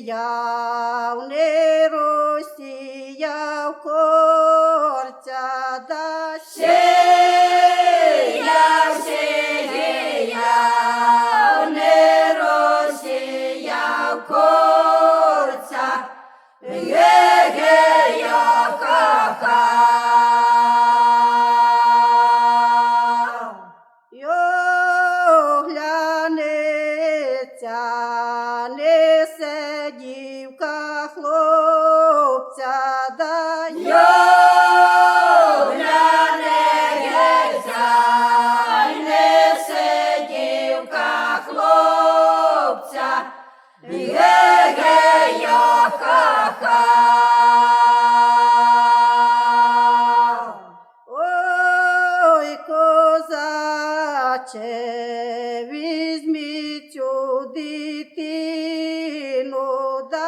сіяв, не розсіяв корця, да Сіяв, не розсіяв корця, ге-ге-я, ха-ха. й оглянеться, несе дівка хлопця, да Глянеться, несе дівка хлопця, ге-ге-я, ха-ха. Ой, козаче, візьміть цю дитину, да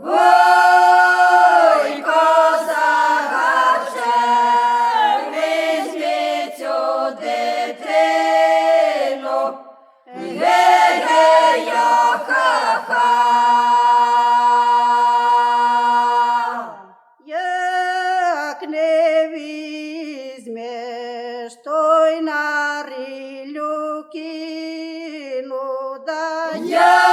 Ой, козаче, візьміть цю дитину, ге-ге-я, ха-ха. як не візьмеш, той на ріллю кину, да Я